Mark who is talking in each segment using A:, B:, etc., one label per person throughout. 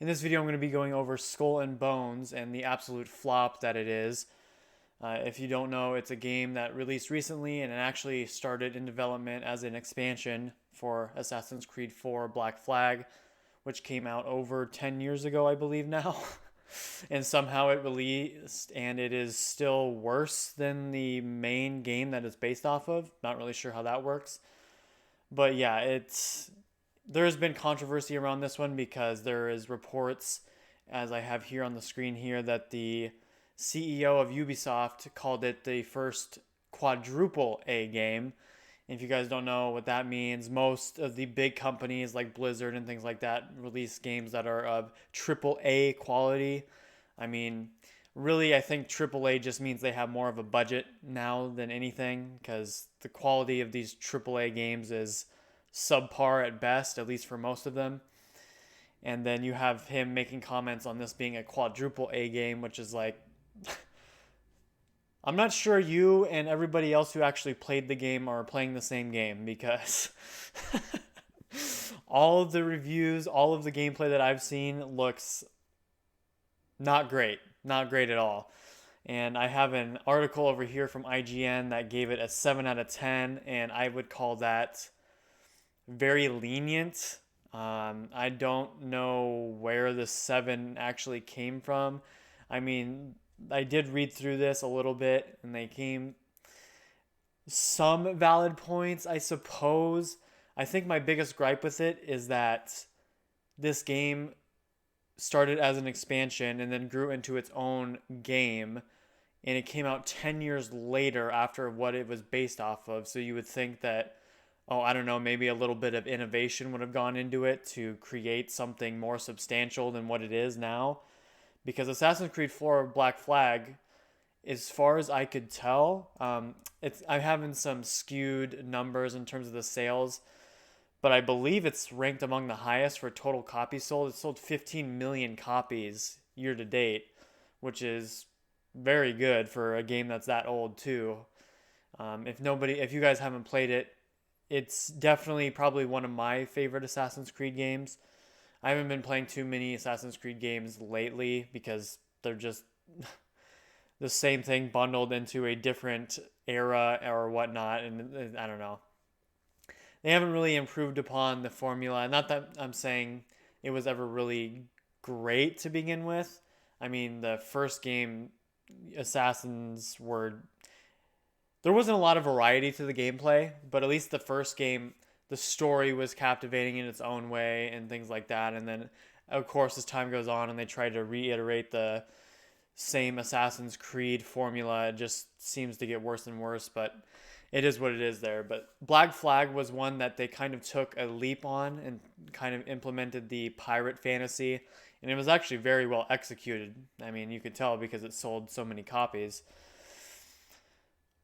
A: In this video, I'm going to be going over Skull and Bones and the absolute flop that it is. If you don't know, it's a game that released recently and it actually started in development as an expansion for Assassin's Creed 4 Black Flag, which came out over 10 years ago, I believe now. And somehow it released and it is still worse than the main game that it's based off of. Not really sure how that works. But yeah, there has been controversy around this one because there is reports, as I have here on the screen here, that the CEO of Ubisoft called it the first quadruple A game. And if you guys don't know what that means, most of the big companies like Blizzard and things like that release games that are of triple A quality. I mean, really, I think triple A just means they have more of a budget now than anything because the quality of these triple A games is subpar at best, at least for most of them. And then you have him making comments on this being a quadruple A game, which is like, I'm not sure you and everybody else who actually played the game are playing the same game because all of the reviews, all of the gameplay that I've seen looks not great. Not great at all. And I have an article over here from IGN that gave it a 7 out of 10, and I would call that very lenient. I don't know where the 7 actually came from. I mean, I did read through this a little bit, and they came some valid points, I suppose. I think my biggest gripe with it is that this game started as an expansion and then grew into its own game, and it came out 10 years later after what it was based off of. So you would think that, oh, I don't know, maybe a little bit of innovation would have gone into it to create something more substantial than what it is now. Because Assassin's Creed 4 Black Flag, as far as I could tell, I'm having some skewed numbers in terms of the sales, but I believe it's ranked among the highest for total copies sold. It sold 15 million copies year to date, which is very good for a game that's that old too. If you guys haven't played it, it's definitely probably one of my favorite Assassin's Creed games. I haven't been playing too many Assassin's Creed games lately because they're just the same thing bundled into a different era or whatnot, and I don't know. They haven't really improved upon the formula. Not that I'm saying it was ever really great to begin with. I mean, the first game, Assassins were there wasn't a lot of variety to the gameplay, but at least the first game, the story was captivating in its own way and things like that. And then, of course, as time goes on and they try to reiterate the same Assassin's Creed formula, it just seems to get worse and worse. But it is what it is there. But Black Flag was one that they kind of took a leap on and kind of implemented the pirate fantasy. And it was actually very well executed. I mean, you could tell because it sold so many copies.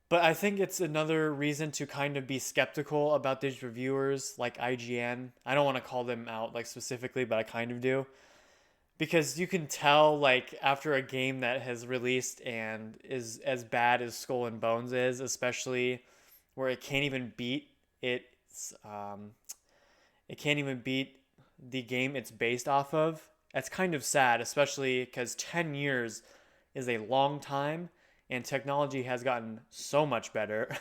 A: But I think it's another reason to kind of be skeptical about these reviewers like IGN. I don't want to call them out like specifically, but I kind of do. Because you can tell like after a game that has released and is as bad as Skull and Bones is, especially where it can't even beat it can't even beat the game it's based off of. That's kind of sad, especially because 10 years is a long time and technology has gotten so much better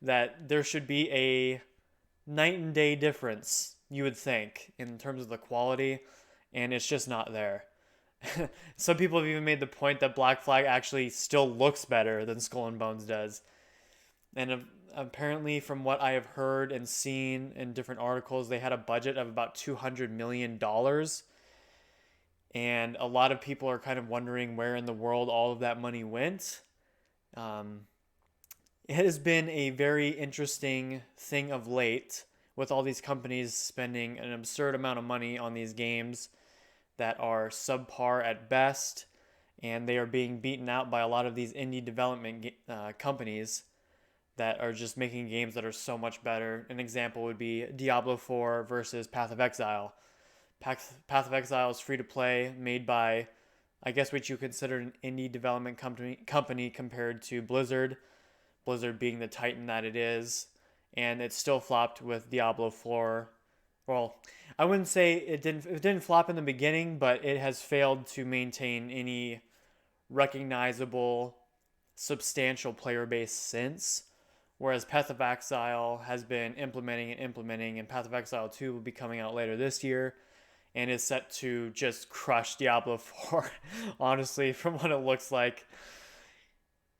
A: that there should be a night and day difference, you would think, in terms of the quality, and it's just not there. Some people have even made the point that Black Flag actually still looks better than Skull and Bones does. And apparently, from what I have heard and seen in different articles, they had a budget of about $200 million. And a lot of people are kind of wondering where in the world all of that money went. Um, it has been a very interesting thing of late with all these companies spending an absurd amount of money on these games that are subpar at best, and they are being beaten out by a lot of these indie development companies that are just making games that are so much better. An example would be Diablo 4 versus Path of Exile. Path of Exile is free to play, made by, I guess, what you consider an indie development company compared to Blizzard. Blizzard being the titan that it is, and it still flopped with Diablo 4 well, I wouldn't say it didn't flop in the beginning, but it has failed to maintain any recognizable, substantial player base since. Whereas Path of Exile has been implementing and implementing, and Path of Exile 2 will be coming out later this year and is set to just crush Diablo 4, honestly, from what it looks like.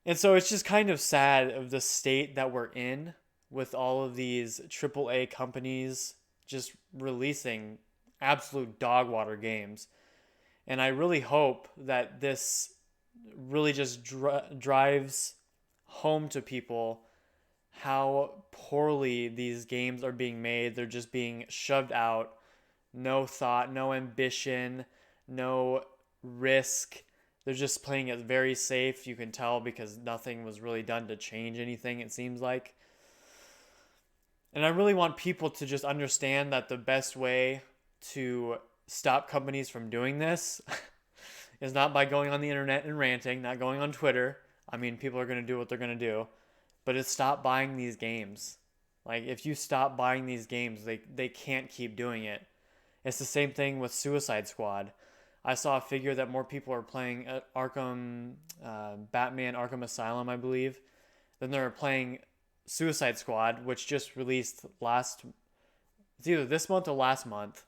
A: And so it's just kind of sad of the state that we're in with all of these AAA companies just releasing absolute dog water games. And I really hope that this really just drives home to people how poorly these games are being made. They're just being shoved out. No thought, no ambition, no risk. They're just playing it very safe. You can tell because nothing was really done to change anything, it seems like. And I really want people to just understand that the best way to stop companies from doing this is not by going on the internet and ranting, not going on Twitter. I mean, people are going to do what they're going to do, but it's stop buying these games. Like, if you stop buying these games, they can't keep doing it. It's the same thing with Suicide Squad. I saw a figure that more people are playing Batman Arkham Asylum, I believe, than they're playing Suicide Squad, which just released it's either this month or last month,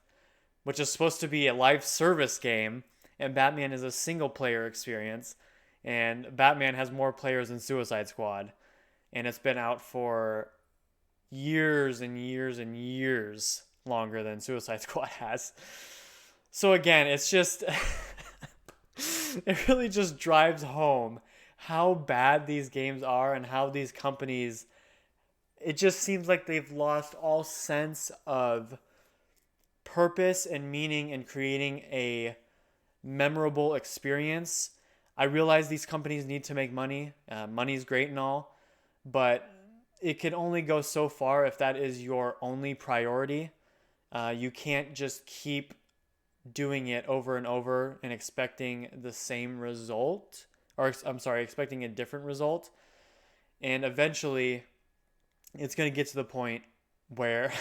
A: which is supposed to be a live service game, and Batman is a single player experience, and Batman has more players than Suicide Squad, and it's been out for years and years and years longer than Suicide Squad has. So again, it's just it really just drives home how bad these games are and how these companies, it just seems like they've lost all sense of purpose and meaning in creating a memorable experience. I realize these companies need to make money. Money's great and all, but it can only go so far if that is your only priority. You can't just keep doing it over and over and expecting the same result, or I'm sorry, expecting a different result. And eventually, it's going to get to the point where,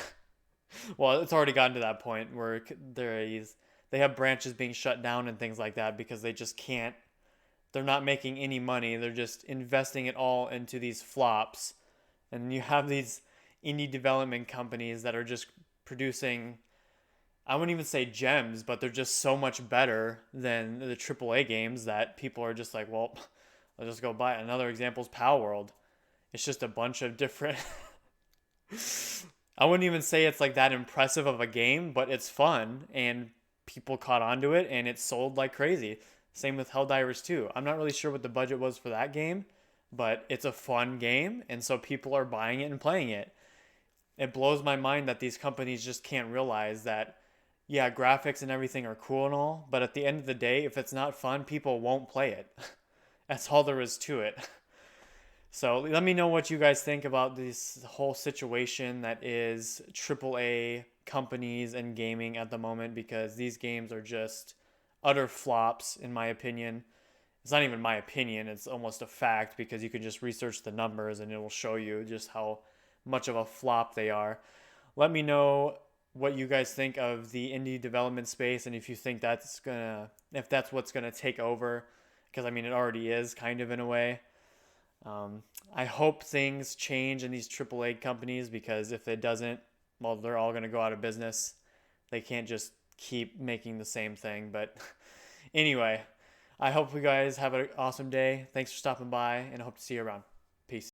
A: well, it's already gotten to that point where they have branches being shut down and things like that because they just can't, they're not making any money. They're just investing it all into these flops. And you have these indie development companies that are just producing, I wouldn't even say gems, but they're just so much better than the AAA games that people are just like, well, I'll just go buy it. Another example is Power World. It's just a bunch of different. I wouldn't even say it's like that impressive of a game, but it's fun and people caught on to it and it sold like crazy. Same with Helldivers 2. I'm not really sure what the budget was for that game, but it's a fun game and so people are buying it and playing it. It blows my mind that these companies just can't realize that, yeah, graphics and everything are cool and all, but at the end of the day, if it's not fun, people won't play it. That's all there is to it. So let me know what you guys think about this whole situation that is AAA companies and gaming at the moment, because these games are just utter flops in my opinion. It's not even my opinion, it's almost a fact because you can just research the numbers and it will show you just how much of a flop they are. Let me know what you guys think of the indie development space and if you think if that's what's gonna take over, because I mean it already is kind of in a way. I hope things change in these AAA companies because if it doesn't, well, they're all going to go out of business. They can't just keep making the same thing. But anyway, I hope you guys have an awesome day. Thanks for stopping by and I hope to see you around. Peace.